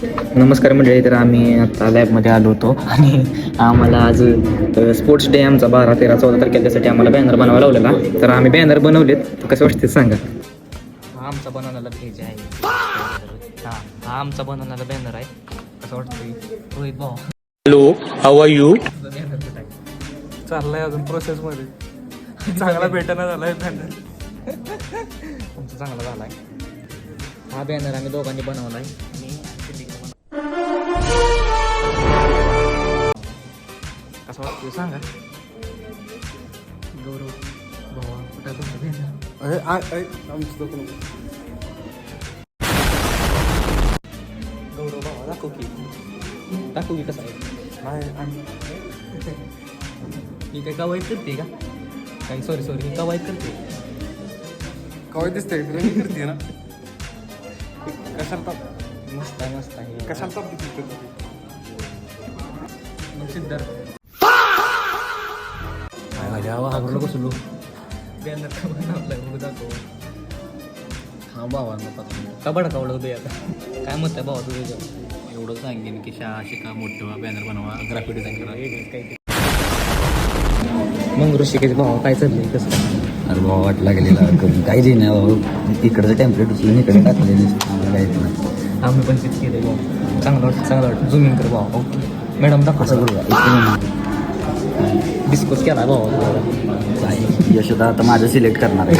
नमस्कार मंडळी. तर आम्ही आता लॅबमध्ये आलो होतो आणि आम्हाला आज स्पोर्ट्स डे आमचा 12, 13, 14 तारखेला त्यासाठी आम्हाला बॅनर बनवायला लावलेला. तर आम्ही बॅनर बनवलेत. तर कसं वाटते सांगा. हा आमचा बनवलेला पेज आहे. हा आमचा बनवलेला बॅनर आहे. कसं वाटतंय रोहित भाऊ? Hello, how are you? चाललाय अजून प्रोसेसमध्ये. चांगला भेटना झालाय बॅनर. आमचा चांगला झाला आहे. हा बॅनर आम्ही दोघांनी बनवला आहे आणि कसं वाटतं सांगा. गौरव भावा कुठं तुमचं बॅनर? गौरव भावा दाखव की कसं आहे. ही काय कवायत करते का? काही सॉरी ही कवायत करते. कवाय दिसतंय रनिंग करते ना. कशाला मस्त आहे. कशाला सिद्धार्थ हागलो बसलो बॅनर का बनवलाय बघू दाखव. हा भावांना का भडकावलं होतं आता? काय मत आहे भावा तुझं? एवढं सांगेन की शाळा शिका, मोठं बॅनर बनवा, ग्राफिक डिझाईन करा. काही मग ऋषिकेश भावा काय चाललंय कसं? अरे भावा वाट लागलेला काही दे नाही भाऊ. इकडचं टेम्परेट उचलून इकडे टाकलेलं आम्हाला काहीच नाही. आम्ही पण तेच केलं भाऊ. चांगलं वाटतं झुमिंग कर भावा. ओके मॅडम दाखव. असं करू डिस्कोस केला भावा. यशोदा आता माझं सिलेक्ट करणार आहे.